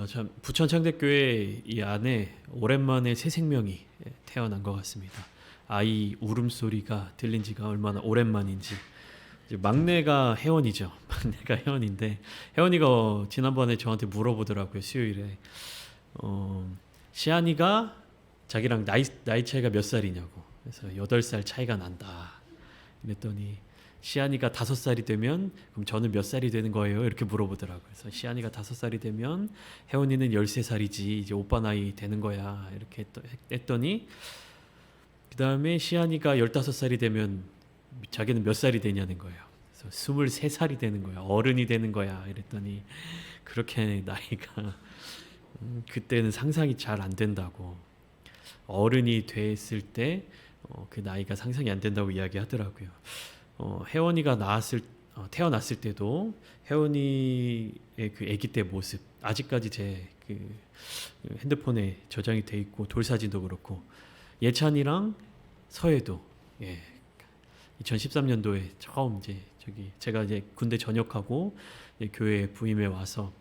참 부천 창대교회 이 안에 오랜만에 새 생명이 태어난 것 같습니다. 아이 울음소리가 들린 지가 얼마나 오랜만인지. 이제 막내가 혜원이죠. 막내가 혜원인데 혜원이가 지난번에 저한테 물어보더라고요. 수요일에 시안이가 자기랑 나이 차이가 몇 살이냐고. 그래서 8살 차이가 난다. 그랬더니 시안이가 5살이 되면 그럼 저는 몇 살이 되는 거예요? 이렇게 물어보더라고요. 그래서 시안이가 5살이 되면 혜원이는 13살이지 이제 오빠 나이 되는 거야. 이렇게 했더니 그 다음에 시안이가 15살이 되면 자기는 몇 살이 되냐는 거예요. 그래서 23살이 되는 거야. 어른이 되는 거야. 이랬더니 그렇게 나이가 그때는 상상이 잘 안 된다고. 어른이 됐을 때 그 나이가 상상이 안 된다고 이야기하더라고요. 혜원이가 태어났을 때도 혜원이의 그 아기 때 모습 아직까지 제 그 핸드폰에 저장이 돼 있고 돌사진도 그렇고 예찬이랑 서해도 2013년도에 처음 이제 제가 이제 군대 전역하고 이제 교회 부임해 와서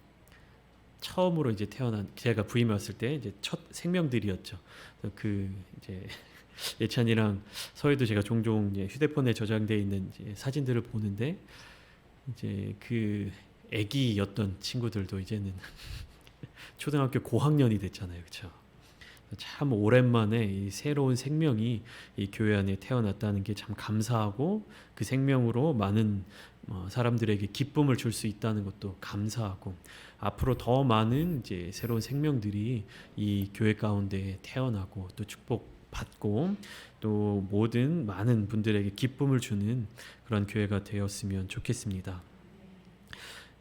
처음으로 이제 제가 부임해 왔을 때 이제 첫 생명들이었죠. 그 이제 예찬이랑 서해도 제가 종종 이제 휴대폰에 저장되어 있는 이제 사진들을 보는데 이제 그 아기였던 친구들도 이제는 초등학교 고학년이 됐잖아요, 그렇죠? 참 오랜만에 이 새로운 생명이 이 교회 안에 태어났다는 게 참 감사하고 그 생명으로 많은 사람들에게 기쁨을 줄 수 있다는 것도 감사하고 앞으로 더 많은 이제 새로운 생명들이 이 교회 가운데 태어나고 또 축복받고 또 모든 많은 분들에게 기쁨을 주는 그런 교회가 되었으면 좋겠습니다.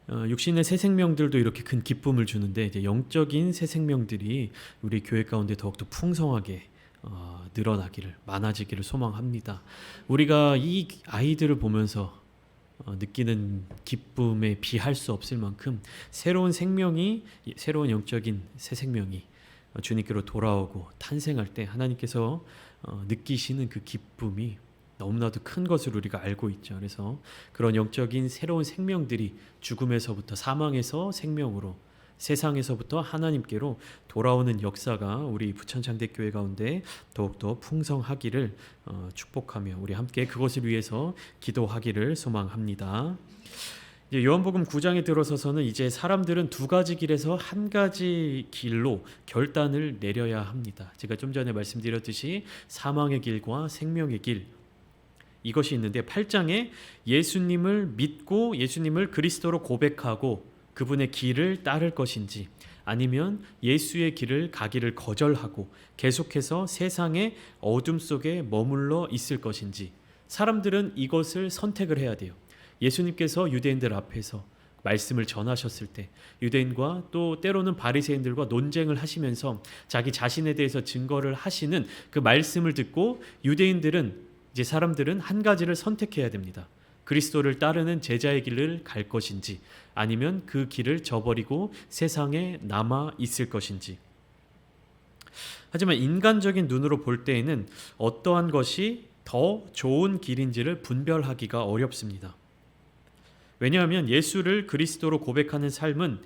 육신의 새 생명들도 이렇게 큰 기쁨을 주는데 이제 영적인 새 생명들이 우리 교회 가운데 더욱더 풍성하게 늘어나기를 많아지기를 소망합니다. 우리가 이 아이들을 보면서 느끼는 기쁨에 비할 수 없을 만큼 새로운 영적인 새 생명이 주님께로 돌아오고 탄생할 때 하나님께서 느끼시는 그 기쁨이 너무나도 큰 것을 우리가 알고 있죠. 그래서 그런 영적인 새로운 생명들이 죽음에서부터 사망에서 생명으로 세상에서부터 하나님께로 돌아오는 역사가 우리 부천장대교회 가운데 더욱더 풍성하기를 축복하며 우리 함께 그것을 위해서 기도하기를 소망합니다. 요한복음 9장에 들어서서는 이제 사람들은 두 가지 길에서 한 가지 길로 결단을 내려야 합니다. 제가 좀 전에 말씀드렸듯이 사망의 길과 생명의 길 이것이 있는데 8장에 예수님을 믿고 예수님을 그리스도로 고백하고 그분의 길을 따를 것인지 아니면 예수의 길을 가기를 거절하고 계속해서 세상의 어둠 속에 머물러 있을 것인지 사람들은 이것을 선택을 해야 돼요. 예수님께서 유대인들 앞에서 말씀을 전하셨을 때 유대인과 또 때로는 바리새인들과 논쟁을 하시면서 자기 자신에 대해서 증거를 하시는 그 말씀을 듣고 이제 사람들은 한 가지를 선택해야 됩니다. 그리스도를 따르는 제자의 길을 갈 것인지 아니면 그 길을 저버리고 세상에 남아 있을 것인지. 하지만 인간적인 눈으로 볼 때에는 어떠한 것이 더 좋은 길인지를 분별하기가 어렵습니다. 왜냐하면 예수를 그리스도로 고백하는 삶은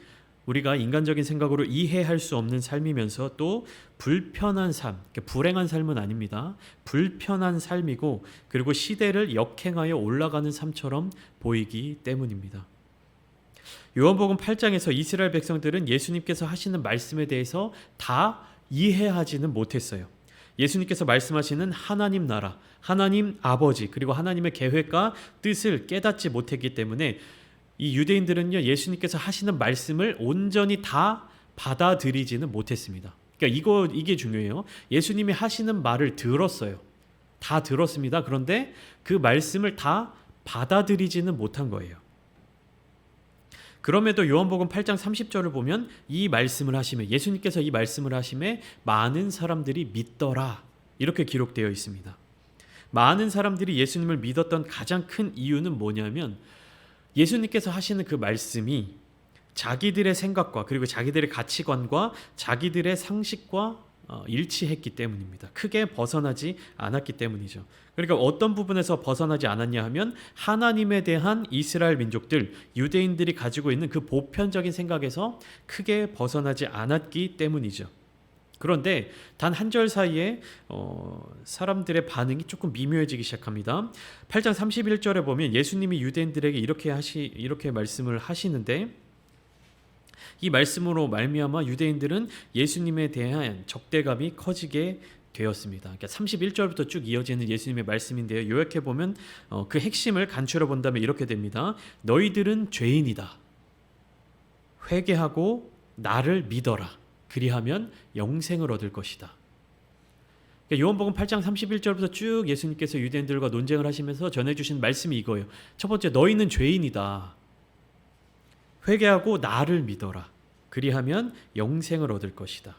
우리가 인간적인 생각으로 이해할 수 없는 삶이면서 또 불편한 삶, 불행한 삶은 아닙니다. 불편한 삶이고 그리고 시대를 역행하여 올라가는 삶처럼 보이기 때문입니다. 요한복음 8장에서 이스라엘 백성들은 예수님께서 하시는 말씀에 대해서 다 이해하지는 못했어요. 예수님께서 말씀하시는 하나님 나라, 하나님 아버지 그리고 하나님의 계획과 뜻을 깨닫지 못했기 때문에 이 유대인들은요 예수님께서 하시는 말씀을 온전히 다 받아들이지는 못했습니다. 그러니까 이게 중요해요. 예수님이 하시는 말을 들었어요. 다 들었습니다. 그런데 그 말씀을 다 받아들이지는 못한 거예요. 그럼에도 요한복음 8장 30절을 보면 이 말씀을 하심에 예수님께서 이 말씀을 하심에 많은 사람들이 믿더라 이렇게 기록되어 있습니다. 많은 사람들이 예수님을 믿었던 가장 큰 이유는 뭐냐면 예수님께서 하시는 그 말씀이 자기들의 생각과 그리고 자기들의 가치관과 자기들의 상식과 일치했기 때문입니다. 크게 벗어나지 않았기 때문이죠. 그러니까 어떤 부분에서 벗어나지 않았냐 하면 하나님에 대한 이스라엘 민족들, 유대인들이 가지고 있는 그 보편적인 생각에서 크게 벗어나지 않았기 때문이죠. 그런데 단 한 절 사이에 사람들의 반응이 조금 미묘해지기 시작합니다. 8장 31절에 보면 예수님이 유대인들에게 이렇게 말씀을 하시는데, 이 말씀으로 말미암아 유대인들은 예수님에 대한 적대감이 커지게 되었습니다. 그러니까 31절부터 쭉 이어지는 예수님의 말씀인데요. 요약해 보면 그 핵심을 간추려 본다면 이렇게 됩니다. 너희들은 죄인이다. 회개하고 나를 믿어라. 그리하면 영생을 얻을 것이다. 그러니까 요한복음 8장 31절부터 쭉 예수님께서 유대인들과 논쟁을 하시면서 전해주신 말씀이 이거예요. 첫 번째, 너희는 죄인이다. 회개하고 나를 믿어라. 그리하면 영생을 얻을 것이다.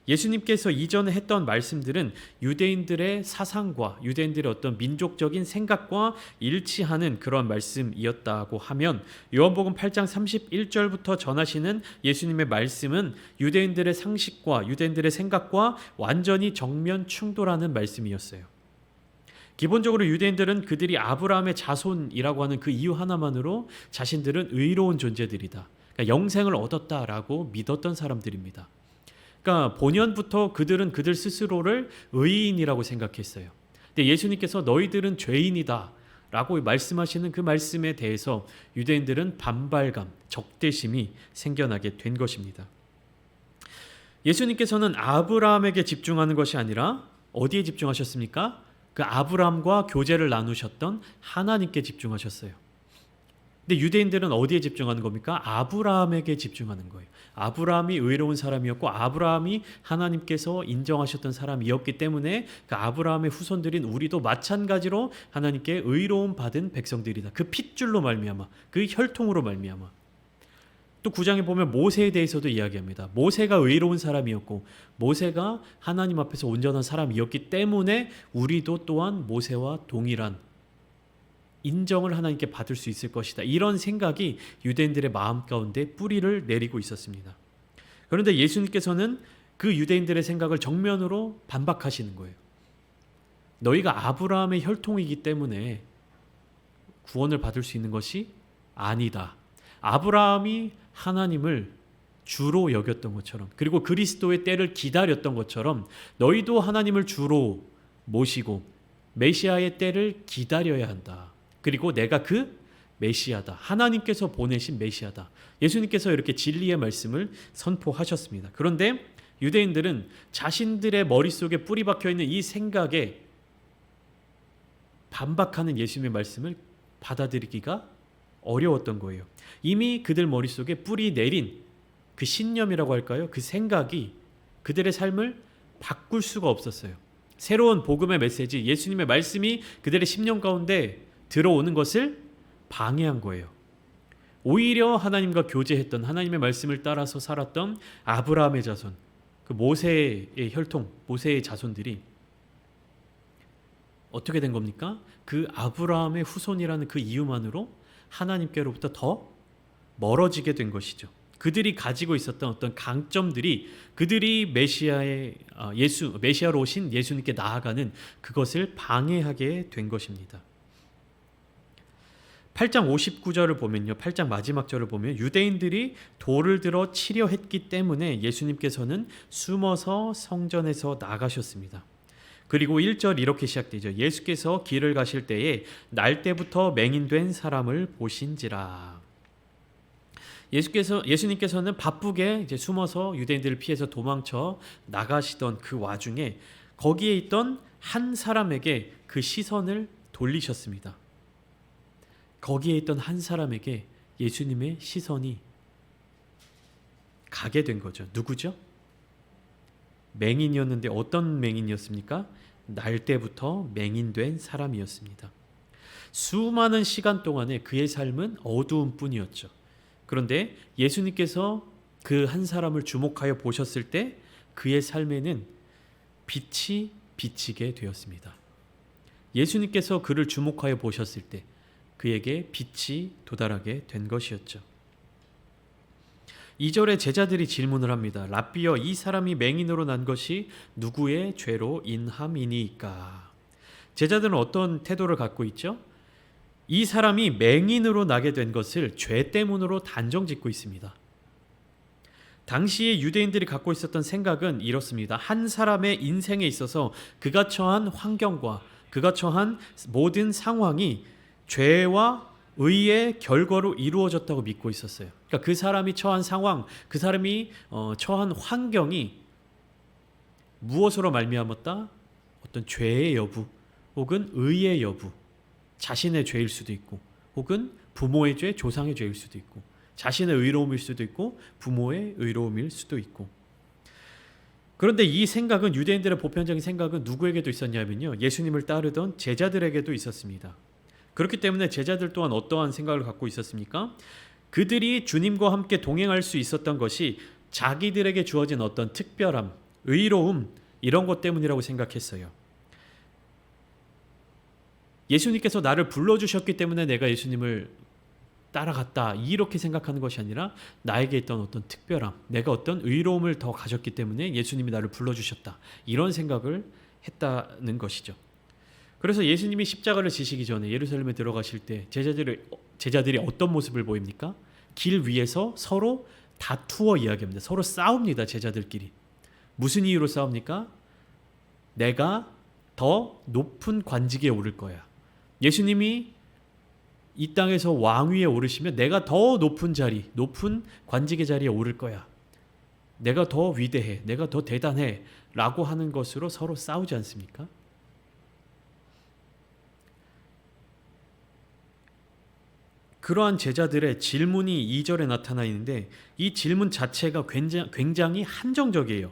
예수님께서 이전에 했던 말씀들은 유대인들의 사상과 유대인들의 어떤 민족적인 생각과 일치하는 그런 말씀이었다고 하면, 요한복음 8장 31절부터 전하시는 예수님의 말씀은 유대인들의 상식과 유대인들의 생각과 완전히 정면 충돌하는 말씀이었어요. 기본적으로 유대인들은 그들이 아브라함의 자손이라고 하는 그 이유 하나만으로 자신들은 의로운 존재들이다. 그러니까 영생을 얻었다라고 믿었던 사람들입니다. 그러니까 본연부터 그들은 그들 스스로를 의인이라고 생각했어요. 근데 예수님께서 너희들은 죄인이다 라고 말씀하시는 그 말씀에 대해서 유대인들은 반발감, 적대심이 생겨나게 된 것입니다. 예수님께서는 아브라함에게 집중하는 것이 아니라 어디에 집중하셨습니까? 그 아브라함과 교제를 나누셨던 하나님께 집중하셨어요. 근데 유대인들은 어디에 집중하는 겁니까? 아브라함에게 집중하는 거예요. 아브라함이 의로운 사람이었고 아브라함이 하나님께서 인정하셨던 사람이었기 때문에 그 아브라함의 후손들인 우리도 마찬가지로 하나님께 의로움 받은 백성들이다. 그 핏줄로 말미암아, 그 혈통으로 말미암아. 또 9장에 보면 모세에 대해서도 이야기합니다. 모세가 의로운 사람이었고 모세가 하나님 앞에서 온전한 사람이었기 때문에 우리도 또한 모세와 동일한 인정을 하나님께 받을 수 있을 것이다. 이런 생각이 유대인들의 마음 가운데 뿌리를 내리고 있었습니다. 그런데 예수님께서는 그 유대인들의 생각을 정면으로 반박하시는 거예요. 너희가 아브라함의 혈통이기 때문에 구원을 받을 수 있는 것이 아니다. 아브라함이 하나님을 주로 여겼던 것처럼, 그리고 그리스도의 때를 기다렸던 것처럼 너희도 하나님을 주로 모시고 메시아의 때를 기다려야 한다. 그리고 내가 그 메시아다. 하나님께서 보내신 메시아다. 예수님께서 이렇게 진리의 말씀을 선포하셨습니다. 그런데 유대인들은 자신들의 머릿속에 뿌리 박혀있는 이 생각에 반박하는 예수님의 말씀을 받아들이기가 어려웠던 거예요. 이미 그들 머릿속에 뿌리 내린 그 신념이라고 할까요? 그 생각이 그들의 삶을 바꿀 수가 없었어요. 새로운 복음의 메시지, 예수님의 말씀이 그들의 심령 가운데 들어오는 것을 방해한 거예요. 오히려 하나님과 교제했던, 하나님의 말씀을 따라서 살았던 아브라함의 자손, 그 모세의 혈통, 모세의 자손들이 어떻게 된 겁니까? 그 아브라함의 후손이라는 그 이유만으로 하나님께로부터 더 멀어지게 된 것이죠. 그들이 가지고 있었던 어떤 강점들이 그들이 메시아로 오신 예수님께 나아가는 그것을 방해하게 된 것입니다. 8장 59절을 보면요. 8장 마지막 절을 보면 유대인들이 돌을 들어 치려 했기 때문에 예수님께서는 숨어서 성전에서 나가셨습니다. 그리고 1절 이렇게 시작되죠. 예수께서 길을 가실 때에 날 때부터 맹인된 사람을 보신지라. 예수님께서는 바쁘게 이제 숨어서 유대인들을 피해서 도망쳐 나가시던 그 와중에 거기에 있던 한 사람에게 그 시선을 돌리셨습니다. 거기에 있던 한 사람에게 예수님의 시선이 가게 된 거죠. 누구죠? 맹인이었는데 어떤 맹인이었습니까? 날 때부터 맹인된 사람이었습니다. 수많은 시간 동안에 그의 삶은 어두운 뿐이었죠. 그런데 예수님께서 그 한 사람을 주목하여 보셨을 때 그의 삶에는 빛이 비치게 되었습니다. 예수님께서 그를 주목하여 보셨을 때 그에게 빛이 도달하게 된 것이었죠. 2절에 제자들이 질문을 합니다. 랍비여, 이 사람이 맹인으로 난 것이 누구의 죄로 인함이니까? 제자들은 어떤 태도를 갖고 있죠? 이 사람이 맹인으로 나게 된 것을 죄 때문으로 단정짓고 있습니다. 당시에 유대인들이 갖고 있었던 생각은 이렇습니다. 한 사람의 인생에 있어서 그가 처한 환경과 그가 처한 모든 상황이 죄와 의의 결과로 이루어졌다고 믿고 있었어요. 그러니까 그 사람이 처한 상황, 그 사람이 처한 환경이 무엇으로 말미암았다? 어떤 죄의 여부 혹은 의의 여부, 자신의 죄일 수도 있고 혹은 부모의 죄, 조상의 죄일 수도 있고 자신의 의로움일 수도 있고 부모의 의로움일 수도 있고. 그런데 이 생각은, 유대인들의 보편적인 생각은 누구에게도 있었냐면요, 예수님을 따르던 제자들에게도 있었습니다. 그렇기 때문에 제자들 또한 어떠한 생각을 갖고 있었습니까? 그들이 주님과 함께 동행할 수 있었던 것이 자기들에게 주어진 어떤 특별함, 의로움, 이런 것 때문이라고 생각했어요. 예수님께서 나를 불러주셨기 때문에 내가 예수님을 따라갔다, 이렇게 생각하는 것이 아니라 나에게 있던 어떤 특별함, 내가 어떤 의로움을 더 가졌기 때문에 예수님이 나를 불러주셨다, 이런 생각을 했다는 것이죠. 그래서 예수님이 십자가를 지시기 전에 예루살렘에 들어가실 때 제자들이 어떤 모습을 보입니까? 길 위에서 서로 다투어 이야기합니다. 서로 싸웁니다. 제자들끼리. 무슨 이유로 싸웁니까? 내가 더 높은 관직에 오를 거야. 예수님이 이 땅에서 왕위에 오르시면 내가 더 높은 자리, 높은 관직의 자리에 오를 거야. 내가 더 위대해, 내가 더 대단해 라고 하는 것으로 서로 싸우지 않습니까? 그러한 제자들의 질문이 2절에 나타나 있는데, 이 질문 자체가 굉장히 한정적이에요.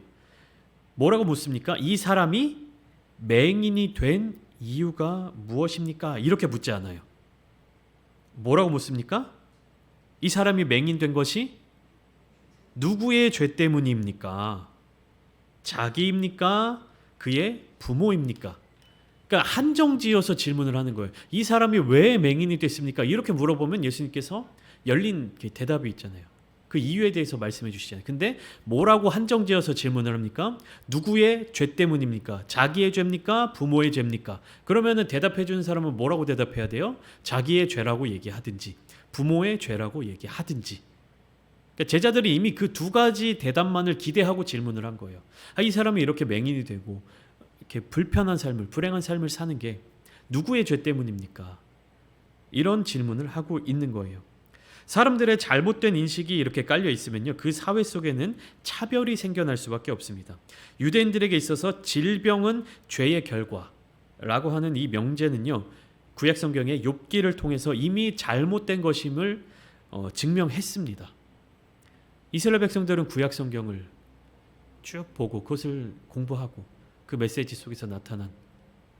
뭐라고 묻습니까? 이 사람이 맹인이 된 이유가 무엇입니까? 이렇게 묻지 않아요. 뭐라고 묻습니까? 이 사람이 맹인된 것이 누구의 죄 때문입니까? 자기입니까? 그의 부모입니까? 그러니까 한정지어서 질문을 하는 거예요. 이 사람이 왜 맹인이 됐습니까? 이렇게 물어보면 예수님께서 열린 대답이 있잖아요. 그 이유에 대해서 말씀해 주시잖아요. 근데 뭐라고 한정지어서 질문을 합니까? 누구의 죄 때문입니까? 자기의 죄입니까? 부모의 죄입니까? 그러면은 대답해 주는 사람은 뭐라고 대답해야 돼요? 자기의 죄라고 얘기하든지 부모의 죄라고 얘기하든지. 그러니까 제자들이 이미 그 두 가지 대답만을 기대하고 질문을 한 거예요. 이 사람이 이렇게 맹인이 되고 이렇게 불편한 삶을, 불행한 삶을 사는 게 누구의 죄 때문입니까? 이런 질문을 하고 있는 거예요. 사람들의 잘못된 인식이 이렇게 깔려 있으면요, 그 사회 속에는 차별이 생겨날 수밖에 없습니다. 유대인들에게 있어서 질병은 죄의 결과라고 하는 이 명제는요, 구약 성경의 욥기를 통해서 이미 잘못된 것임을 증명했습니다. 이스라엘 백성들은 구약 성경을 쭉 보고 그것을 공부하고 그 메시지 속에서 나타난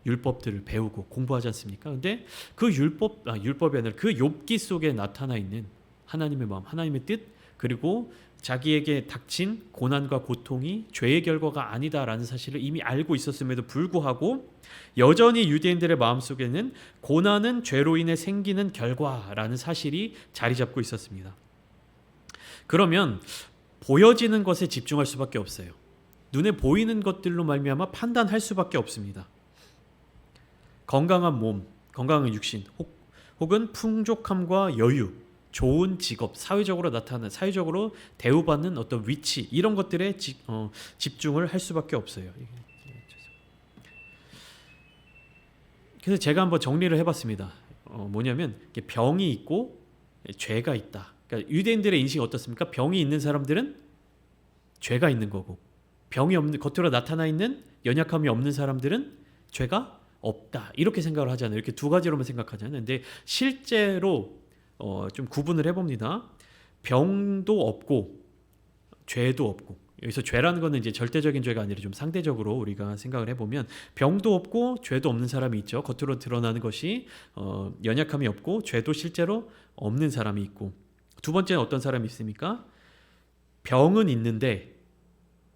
율법들을 배우고 공부하지 않습니까? 근데 그 율법이 아니라 그 욥기 속에 나타나 있는 하나님의 마음, 하나님의 뜻, 그리고 자기에게 닥친 고난과 고통이 죄의 결과가 아니다라는 사실을 이미 알고 있었음에도 불구하고 여전히 유대인들의 마음속에는 고난은 죄로 인해 생기는 결과라는 사실이 자리 잡고 있었습니다. 그러면 보여지는 것에 집중할 수밖에 없어요. 눈에 보이는 것들로 말미암아 판단할 수밖에 없습니다. 건강한 몸, 건강한 육신, 혹은 풍족함과 여유, 좋은 직업, 사회적으로 대우받는 어떤 위치, 이런 것들에 집중을 할 수밖에 없어요. 그래서 제가 한번 정리를 해봤습니다. 뭐냐면 병이 있고 죄가 있다. 그러니까 유대인들의 인식이 어떻습니까? 병이 있는 사람들은 죄가 있는 거고, 병이 없는, 겉으로 나타나 있는 연약함이 없는 사람들은 죄가 없다, 이렇게 생각을 하잖아요. 이렇게 두 가지로만 생각하잖아요. 근데 실제로 좀 구분을 해봅니다. 병도 없고 죄도 없고, 여기서 죄라는 거는 이제 절대적인 죄가 아니라 좀 상대적으로 우리가 생각을 해보면 병도 없고 죄도 없는 사람이 있죠. 겉으로 드러나는 것이 연약함이 없고 죄도 실제로 없는 사람이 있고, 두 번째는 어떤 사람이 있습니까? 병은 있는데,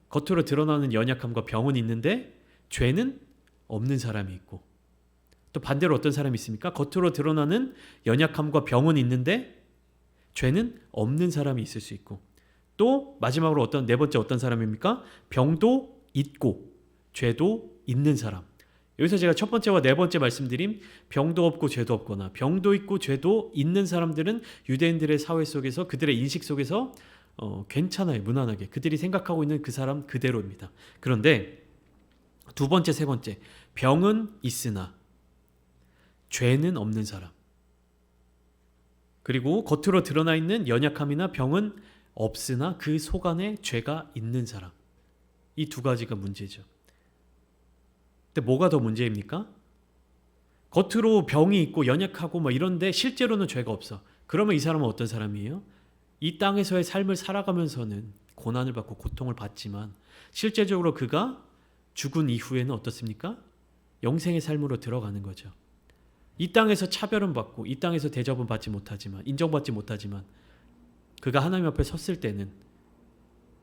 겉으로 드러나는 연약함과 병은 있는데 죄는 없는 사람이 있고, 또 반대로 어떤 사람이 있습니까? 겉으로 드러나는 연약함과 병은 있는데 죄는 없는 사람이 있을 수 있고, 또 마지막으로 네 번째 어떤 사람입니까? 병도 있고 죄도 있는 사람. 여기서 제가 첫 번째와 네 번째 말씀드린 병도 없고 죄도 없거나 병도 있고 죄도 있는 사람들은 유대인들의 사회 속에서 그들의 인식 속에서 괜찮아요. 무난하게. 그들이 생각하고 있는 그 사람 그대로입니다. 그런데 두 번째, 세 번째, 병은 있으나 죄는 없는 사람. 그리고 겉으로 드러나 있는 연약함이나 병은 없으나 그 속 안에 죄가 있는 사람. 이 두 가지가 문제죠. 근데 뭐가 더 문제입니까? 겉으로 병이 있고 연약하고 이런데 실제로는 죄가 없어. 그러면 이 사람은 어떤 사람이에요? 이 땅에서의 삶을 살아가면서는 고난을 받고 고통을 받지만 실제적으로 그가 죽은 이후에는 어떻습니까? 영생의 삶으로 들어가는 거죠. 이 땅에서 차별은 받고 이 땅에서 대접은 받지 못하지만 인정받지 못하지만 그가 하나님 앞에 섰을 때는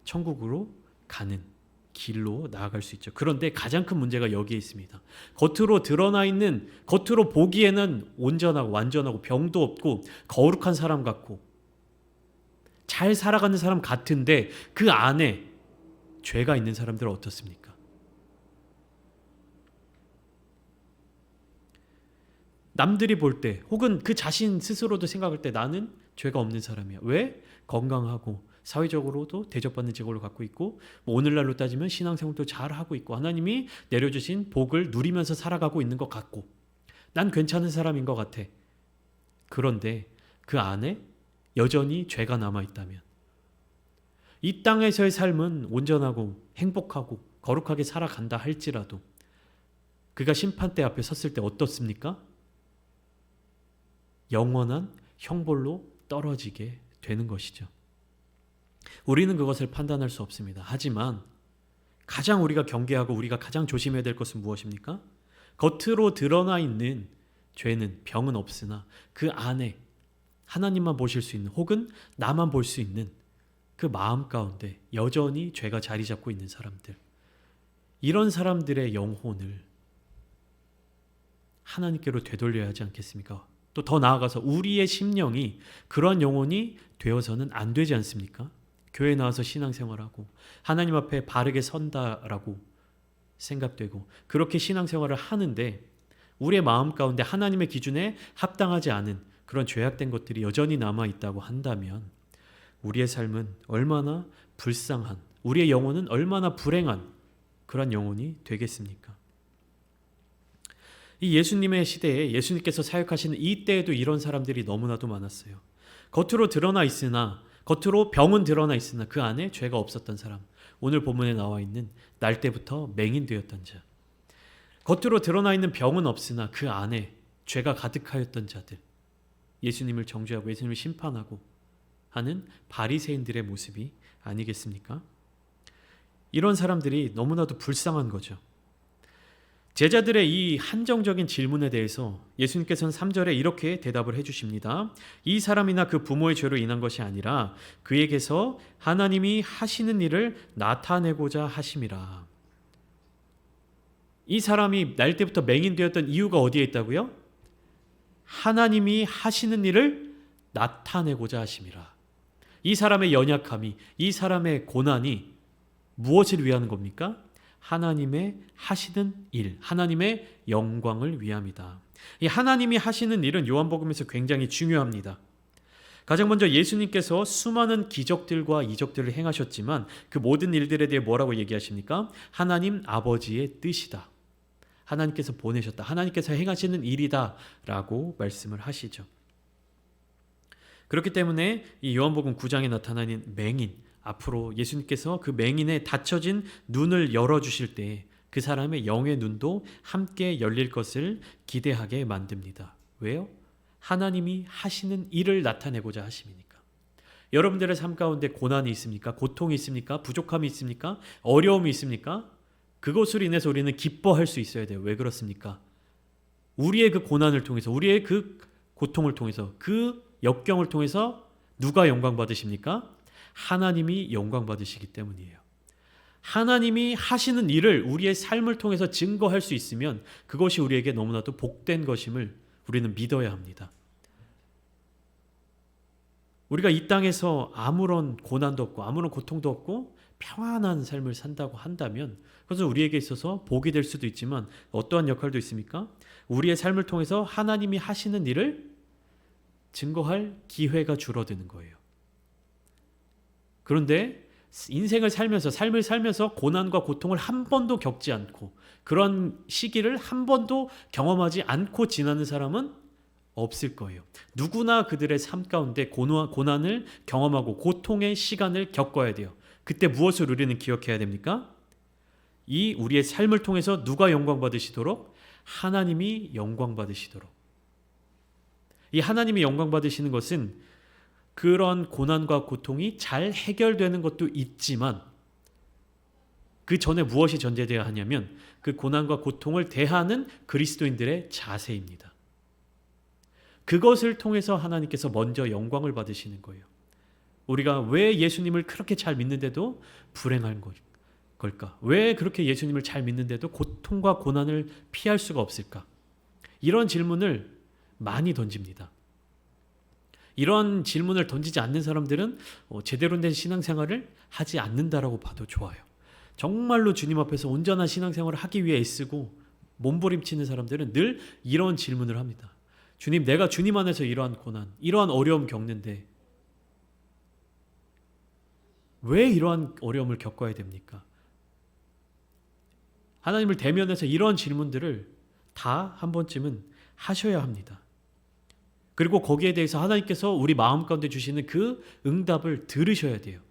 천국으로 가는 길로 나아갈 수 있죠. 그런데 가장 큰 문제가 여기에 있습니다. 겉으로 드러나 있는, 겉으로 보기에는 온전하고 완전하고 병도 없고 거룩한 사람 같고 잘 살아가는 사람 같은데 그 안에 죄가 있는 사람들은 어떻습니까? 남들이 볼 때 혹은 그 자신 스스로도 생각할 때 나는 죄가 없는 사람이야. 왜? 건강하고 사회적으로도 대접받는 직업을 갖고 있고 오늘날로 따지면 신앙생활도 잘하고 있고 하나님이 내려주신 복을 누리면서 살아가고 있는 것 같고 난 괜찮은 사람인 것 같아. 그런데 그 안에 여전히 죄가 남아있다면 이 땅에서의 삶은 온전하고 행복하고 거룩하게 살아간다 할지라도 그가 심판대 앞에 섰을 때 어떻습니까? 영원한 형벌로 떨어지게 되는 것이죠. 우리는 그것을 판단할 수 없습니다. 하지만 가장 우리가 경계하고 우리가 가장 조심해야 될 것은 무엇입니까? 겉으로 드러나 있는 죄는 병은 없으나 그 안에 하나님만 보실 수 있는 혹은 나만 볼 수 있는 그 마음 가운데 여전히 죄가 자리 잡고 있는 사람들, 이런 사람들의 영혼을 하나님께로 되돌려야 하지 않겠습니까? 또 더 나아가서 우리의 심령이 그런 영혼이 되어서는 안 되지 않습니까? 교회 나와서 신앙생활하고 하나님 앞에 바르게 선다라고 생각되고 그렇게 신앙생활을 하는데 우리의 마음 가운데 하나님의 기준에 합당하지 않은 그런 죄악된 것들이 여전히 남아있다고 한다면 우리의 삶은 얼마나 불쌍한, 우리의 영혼은 얼마나 불행한 그런 영혼이 되겠습니까? 이 예수님의 시대에 예수님께서 사역하시는 이 때에도 이런 사람들이 너무나도 많았어요. 겉으로 드러나 있으나, 겉으로 병은 드러나 있으나 그 안에 죄가 없었던 사람. 오늘 본문에 나와 있는 날 때부터 맹인되었던 자. 겉으로 드러나 있는 병은 없으나 그 안에 죄가 가득하였던 자들. 예수님을 정죄하고 예수님을 심판하고 하는 바리새인들의 모습이 아니겠습니까? 이런 사람들이 너무나도 불쌍한 거죠. 제자들의 이 한정적인 질문에 대해서 예수님께서는 3절에 이렇게 대답을 해주십니다. 이 사람이나 그 부모의 죄로 인한 것이 아니라 그에게서 하나님이 하시는 일을 나타내고자 하심이라. 이 사람이 날 때부터 맹인되었던 이유가 어디에 있다고요? 하나님이 하시는 일을 나타내고자 하심이라. 이 사람의 연약함이, 이 사람의 고난이 무엇을 위하는 겁니까? 하나님의 하시는 일, 하나님의 영광을 위함이다. 이 하나님이 하시는 일은 요한복음에서 굉장히 중요합니다. 가장 먼저 예수님께서 수많은 기적들과 이적들을 행하셨지만 그 모든 일들에 대해 뭐라고 얘기하십니까? 하나님 아버지의 뜻이다. 하나님께서 보내셨다. 하나님께서 행하시는 일이다 라고 말씀을 하시죠. 그렇기 때문에 이 요한복음 9장에 나타나는 맹인, 앞으로 예수님께서 그 맹인의 닫혀진 눈을 열어주실 때 그 사람의 영의 눈도 함께 열릴 것을 기대하게 만듭니다. 왜요? 하나님이 하시는 일을 나타내고자 하심이니까. 여러분들의 삶 가운데 고난이 있습니까? 고통이 있습니까? 부족함이 있습니까? 어려움이 있습니까? 그것으로 인해서 우리는 기뻐할 수 있어야 돼요. 왜 그렇습니까? 우리의 그 고난을 통해서, 우리의 그 고통을 통해서, 그 역경을 통해서 누가 영광 받으십니까? 하나님이 영광 받으시기 때문이에요. 하나님이 하시는 일을 우리의 삶을 통해서 증거할 수 있으면 그것이 우리에게 너무나도 복된 것임을 우리는 믿어야 합니다. 우리가 이 땅에서 아무런 고난도 없고 아무런 고통도 없고 평안한 삶을 산다고 한다면 그것은 우리에게 있어서 복이 될 수도 있지만 어떠한 역할도 있습니까? 우리의 삶을 통해서 하나님이 하시는 일을 증거할 기회가 줄어드는 거예요. 그런데 인생을 살면서 삶을 살면서 고난과 고통을 한 번도 겪지 않고 그런 시기를 한 번도 경험하지 않고 지나는 사람은 없을 거예요. 누구나 그들의 삶 가운데 고난을 경험하고 고통의 시간을 겪어야 돼요. 그때 무엇을 우리는 기억해야 됩니까? 이 우리의 삶을 통해서 누가 영광 받으시도록? 하나님이 영광 받으시도록. 이 하나님이 영광 받으시는 것은 그런 고난과 고통이 잘 해결되는 것도 있지만 그 전에 무엇이 전제되어야 하냐면 그 고난과 고통을 대하는 그리스도인들의 자세입니다. 그것을 통해서 하나님께서 먼저 영광을 받으시는 거예요. 우리가 왜 예수님을 그렇게 잘 믿는데도 불행한 걸까? 왜 그렇게 예수님을 잘 믿는데도 고통과 고난을 피할 수가 없을까? 이런 질문을 많이 던집니다. 이런 질문을 던지지 않는 사람들은 제대로 된 신앙생활을 하지 않는다라고 봐도 좋아요. 정말로 주님 앞에서 온전한 신앙생활을 하기 위해 애쓰고 몸부림치는 사람들은 늘 이런 질문을 합니다. 주님, 내가 주님 안에서 이러한 고난, 이러한 어려움 겪는데 왜 이러한 어려움을 겪어야 됩니까? 하나님을 대면해서 이런 질문들을 다 한 번쯤은 하셔야 합니다. 그리고 거기에 대해서 하나님께서 우리 마음 가운데 주시는 그 응답을 들으셔야 돼요.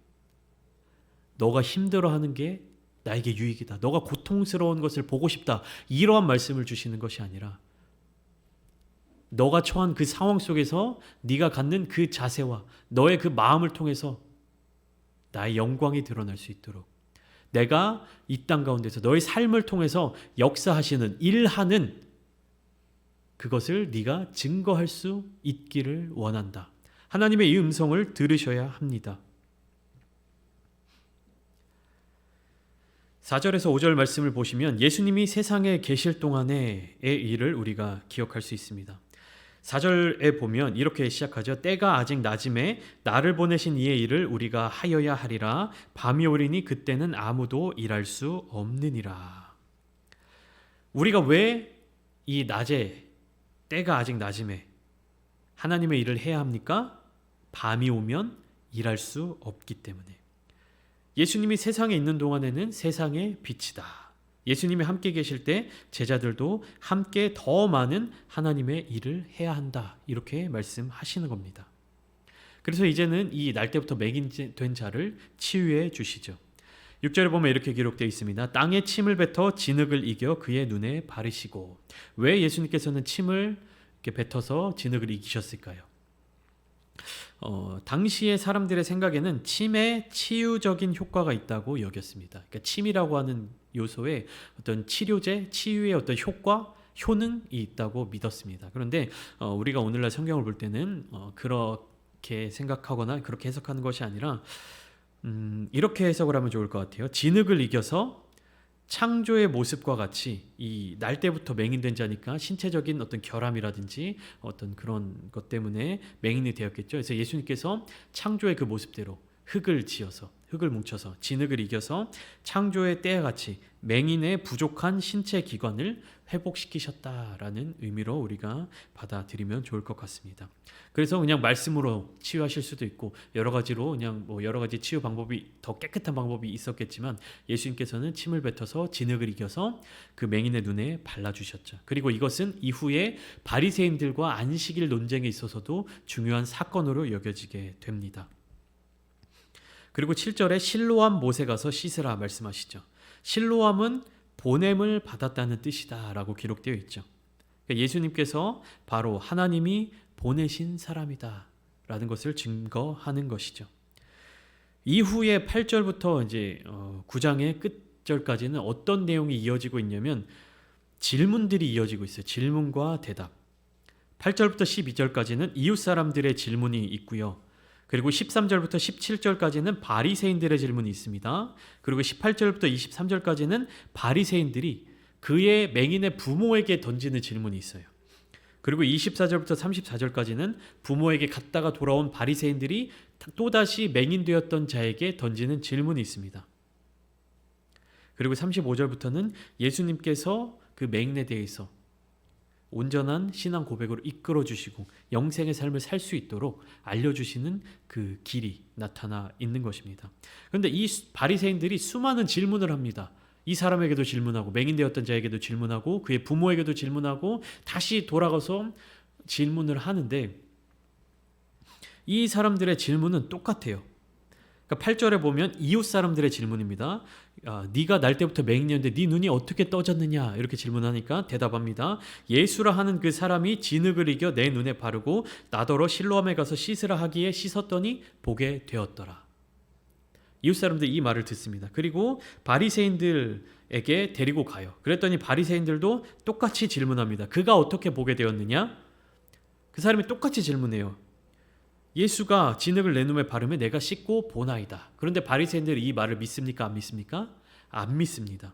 너가 힘들어하는 게 나에게 유익이다. 너가 고통스러운 것을 보고 싶다. 이러한 말씀을 주시는 것이 아니라 너가 처한 그 상황 속에서 네가 갖는 그 자세와 너의 그 마음을 통해서 나의 영광이 드러날 수 있도록 내가 이 땅 가운데서 너의 삶을 통해서 역사하시는 일하는 그것을 네가 증거할 수 있기를 원한다. 하나님의 이 음성을 들으셔야 합니다. 4절에서 5절 말씀을 보시면 예수님이 세상에 계실 동안의 일을 우리가 기억할 수 있습니다. 4절에 보면 이렇게 시작하죠. 때가 아직 낮음에 나를 보내신 이의 일을 우리가 하여야 하리라. 밤이 오리니 그때는 아무도 일할 수 없느니라. 우리가 왜 이 낮에 때가 아직 낮음에 하나님의 일을 해야 합니까? 밤이 오면 일할 수 없기 때문에. 예수님이 세상에 있는 동안에는 세상의 빛이다. 예수님이 함께 계실 때 제자들도 함께 더 많은 하나님의 일을 해야 한다. 이렇게 말씀하시는 겁니다. 그래서 이제는 이 날 때부터 맹인된 자를 치유해 주시죠. 6절에 보면 이렇게 기록되어 있습니다. 땅에 침을 뱉어 진흙을 이겨 그의 눈에 바르시고. 왜 예수님께서는 침을 이렇게 뱉어서 진흙을 이기셨을까요? 당시의 사람들의 생각에는 침에 치유적인 효과가 있다고 여겼습니다. 그러니까 침이라고 하는 요소에 어떤 치료제, 치유의 어떤 효과, 효능이 있다고 믿었습니다. 그런데 우리가 오늘날 성경을 볼 때는 그렇게 생각하거나 그렇게 해석하는 것이 아니라 이렇게 해석을 하면 좋을 것 같아요. 진흙을 이겨서 창조의 모습과 같이 이 날 때부터 맹인된 자니까 신체적인 어떤 결함이라든지 어떤 그런 것 때문에 맹인이 되었겠죠. 그래서 예수님께서 창조의 그 모습대로 흙을 지어서 흙을 뭉쳐서 진흙을 이겨서 창조의 때와 같이 맹인의 부족한 신체 기관을 회복시키셨다라는 의미로 우리가 받아들이면 좋을 것 같습니다. 그래서 그냥 말씀으로 치유하실 수도 있고 여러 가지로 그냥 여러 가지 치유 방법이 더 깨끗한 방법이 있었겠지만 예수님께서는 침을 뱉어서 진흙을 이겨서 그 맹인의 눈에 발라주셨죠. 그리고 이것은 이후에 바리새인들과 안식일 논쟁에 있어서도 중요한 사건으로 여겨지게 됩니다. 그리고 7절에 실로암 못에 가서 씻으라 말씀하시죠. 실로암은 보냄을 받았다는 뜻이다 라고 기록되어 있죠. 그러니까 예수님께서 바로 하나님이 보내신 사람이다 라는 것을 증거하는 것이죠. 이후에 8절부터 이제 9장의 끝절까지는 어떤 내용이 이어지고 있냐면 질문들이 이어지고 있어요. 질문과 대답. 8절부터 12절까지는 이웃 사람들의 질문이 있고요. 그리고 13절부터 17절까지는 바리새인들의 질문이 있습니다. 그리고 18절부터 23절까지는 바리새인들이 그의 맹인의 부모에게 던지는 질문이 있어요. 그리고 24절부터 34절까지는 부모에게 갔다가 돌아온 바리새인들이 또다시 맹인되었던 자에게 던지는 질문이 있습니다. 그리고 35절부터는 예수님께서 그 맹인에 대해서 온전한 신앙 고백으로 이끌어 주시고 영생의 삶을 살 수 있도록 알려주시는 그 길이 나타나 있는 것입니다. 그런데 이 바리새인들이 수많은 질문을 합니다. 이 사람에게도 질문하고 맹인되었던 자에게도 질문하고 그의 부모에게도 질문하고 다시 돌아가서 질문을 하는데 이 사람들의 질문은 똑같아요. 그러니까 8절에 보면 이웃 사람들의 질문입니다. 네가 날 때부터 맹인이었는데 네 눈이 어떻게 떠졌느냐 이렇게 질문하니까 대답합니다. 예수라 하는 그 사람이 진흙을 이겨 내 눈에 바르고 나더러 실로암에 가서 씻으라 하기에 씻었더니 보게 되었더라. 이웃 사람들이 이 말을 듣습니다. 그리고 바리새인들에게 데리고 가요. 그랬더니 바리새인들도 똑같이 질문합니다. 그가 어떻게 보게 되었느냐? 그 사람이 똑같이 질문해요. 예수가 진흙을 내 눈에 바르며 내가 씻고 보나이다. 그런데 바리새인들이 이 말을 믿습니까? 안 믿습니까? 안 믿습니다.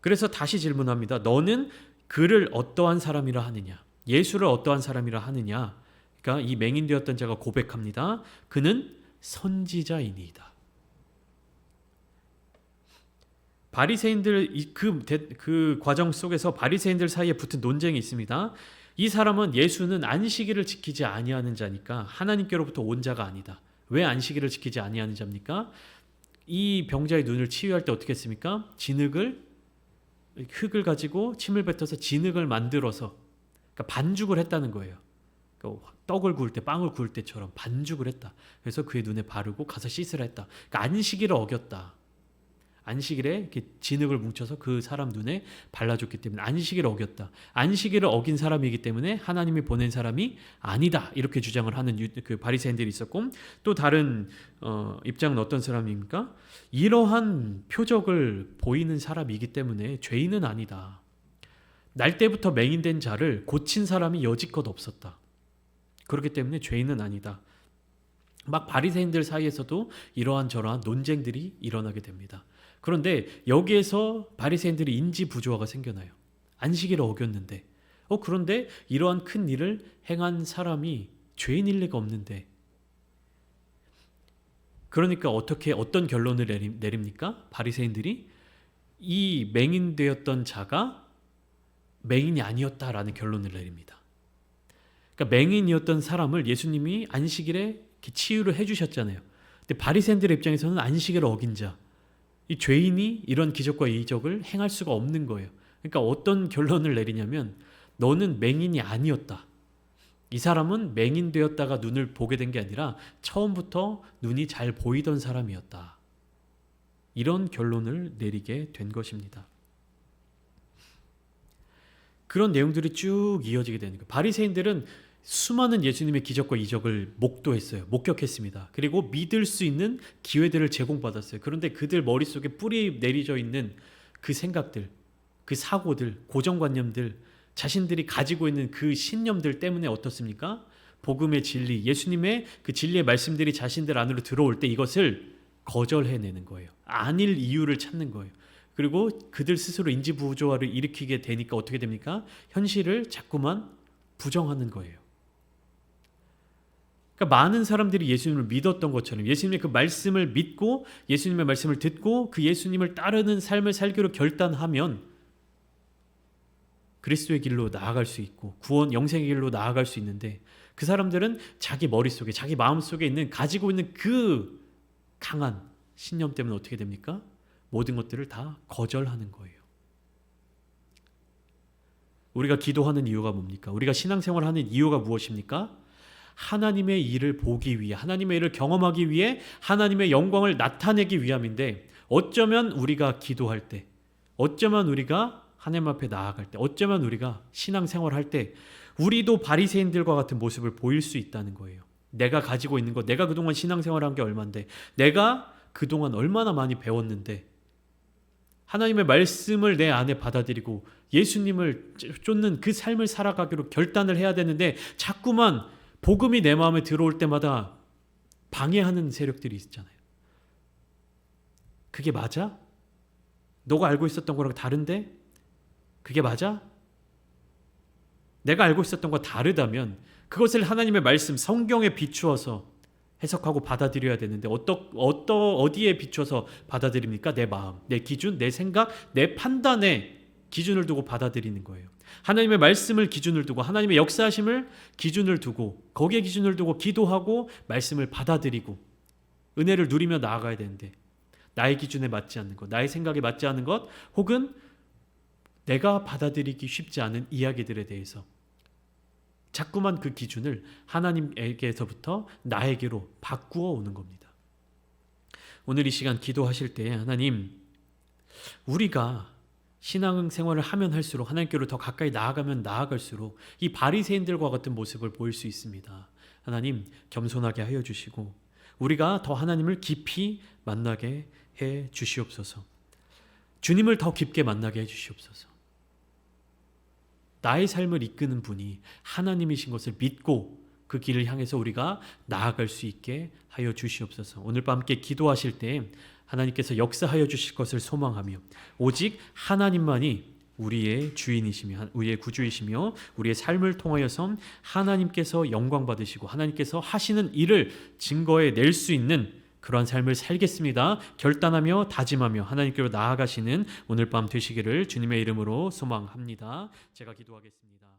그래서 다시 질문합니다. 너는 그를 어떠한 사람이라 하느냐? 예수를 어떠한 사람이라 하느냐? 그러니까 이 맹인되었던 자가 고백합니다. 그는 선지자이니이다. 바리새인들 그 과정 속에서 바리새인들 사이에 붙은 논쟁이 있습니다. 이 사람은 예수는 안식일을 지키지 아니하는 자니까 하나님께로부터 온 자가 아니다. 왜 안식일을 지키지 아니하는 자입니까? 이 병자의 눈을 치유할 때 어떻게 했습니까? 흙을 가지고 침을 뱉어서 진흙을 만들어서 그러니까 반죽을 했다는 거예요. 그러니까 떡을 구울 때 빵을 구울 때처럼 반죽을 했다. 그래서 그의 눈에 바르고 가서 씻으라 했다. 그러니까 안식일을 어겼다. 안식일에 이렇게 진흙을 뭉쳐서 그 사람 눈에 발라줬기 때문에 안식일을 어겼다. 안식일을 어긴 사람이기 때문에 하나님이 보낸 사람이 아니다. 이렇게 주장을 하는 그 바리새인들이 있었고 또 다른 입장은 어떤 사람입니까? 이러한 표적을 보이는 사람이기 때문에 죄인은 아니다. 날 때부터 맹인된 자를 고친 사람이 여지껏 없었다. 그렇기 때문에 죄인은 아니다. 막 바리새인들 사이에서도 이러한 저러한 논쟁들이 일어나게 됩니다. 그런데 여기에서 바리새인들이 인지 부조화가 생겨나요. 안식일을 어겼는데 그런데 이러한 큰 일을 행한 사람이 죄인일 리가 없는데 그러니까 어떤 결론을 내립니까? 바리새인들이 이 맹인되었던 자가 맹인이 아니었다라는 결론을 내립니다. 그러니까 맹인이었던 사람을 예수님이 안식일에 치유를 해주셨잖아요. 근데 바리새인들의 입장에서는 안식일을 어긴 자, 이 죄인이 이런 기적과 이적을 행할 수가 없는 거예요. 그러니까 어떤 결론을 내리냐면 너는 맹인이 아니었다. 이 사람은 맹인 되었다가 눈을 보게 된 게 아니라 처음부터 눈이 잘 보이던 사람이었다. 이런 결론을 내리게 된 것입니다. 그런 내용들이 쭉 이어지게 되는 거예요. 바리새인들은 수많은 예수님의 기적과 이적을 목격했습니다. 그리고 믿을 수 있는 기회들을 제공받았어요. 그런데 그들 머릿속에 뿌리 내리져 있는 그 생각들, 그 사고들, 고정관념들, 자신들이 가지고 있는 그 신념들 때문에 어떻습니까? 복음의 진리, 예수님의 그 진리의 말씀들이 자신들 안으로 들어올 때 이것을 거절해내는 거예요. 아닐 이유를 찾는 거예요. 그리고 그들 스스로 인지부조화를 일으키게 되니까 어떻게 됩니까? 현실을 자꾸만 부정하는 거예요. 그러니까 많은 사람들이 예수님을 믿었던 것처럼 예수님의 그 말씀을 믿고 예수님의 말씀을 듣고 그 예수님을 따르는 삶을 살기로 결단하면 그리스도의 길로 나아갈 수 있고 구원 영생의 길로 나아갈 수 있는데 그 사람들은 자기 머릿속에 자기 마음속에 가지고 있는 그 강한 신념 때문에 어떻게 됩니까? 모든 것들을 다 거절하는 거예요. 우리가 기도하는 이유가 뭡니까? 우리가 신앙생활하는 이유가 무엇입니까? 하나님의 일을 보기 위해, 하나님의 일을 경험하기 위해 하나님의 영광을 나타내기 위함인데 어쩌면 우리가 기도할 때, 어쩌면 우리가 하나님 앞에 나아갈 때, 어쩌면 우리가 신앙생활할 때 우리도 바리새인들과 같은 모습을 보일 수 있다는 거예요. 내가 가지고 있는 것, 내가 그동안 신앙생활한 게 얼만데, 내가 그동안 얼마나 많이 배웠는데 하나님의 말씀을 내 안에 받아들이고 예수님을 쫓는 그 삶을 살아가기로 결단을 해야 되는데 자꾸만 복음이 내 마음에 들어올 때마다 방해하는 세력들이 있잖아요. 그게 맞아? 너가 알고 있었던 거랑 다른데? 그게 맞아? 내가 알고 있었던 것과 다르다면 그것을 하나님의 말씀 성경에 비추어서 해석하고 받아들여야 되는데 어디에 비춰서 받아들입니까? 내 마음, 내 기준, 내 생각, 내 판단에 기준을 두고 받아들이는 거예요. 하나님의 말씀을 기준을 두고 하나님의 역사하심을 기준을 두고 거기에 기준을 두고 기도하고 말씀을 받아들이고 은혜를 누리며 나아가야 되는데 나의 기준에 맞지 않는 것, 나의 생각에 맞지 않는 것 혹은 내가 받아들이기 쉽지 않은 이야기들에 대해서 자꾸만 그 기준을 하나님에게서부터 나에게로 바꾸어 오는 겁니다. 오늘 이 시간 기도하실 때 하나님, 우리가 신앙 생활을 하면 할수록 하나님께로 더 가까이 나아가면 나아갈수록 이 바리새인들과 같은 모습을 보일 수 있습니다. 하나님 겸손하게 하여 주시고 우리가 더 하나님을 깊이 만나게 해 주시옵소서. 주님을 더 깊게 만나게 해 주시옵소서. 나의 삶을 이끄는 분이 하나님이신 것을 믿고 그 길을 향해서 우리가 나아갈 수 있게 하여 주시옵소서. 오늘 밤 함께 기도하실 때 하나님께서 역사하여 주실 것을 소망하며 오직 하나님만이 우리의 주인이시며 우리의 구주이시며 우리의 삶을 통하여서 하나님께서 영광 받으시고 하나님께서 하시는 일을 증거해 낼 수 있는 그러한 삶을 살겠습니다. 결단하며 다짐하며 하나님께로 나아가시는 오늘 밤 되시기를 주님의 이름으로 소망합니다. 제가 기도하겠습니다.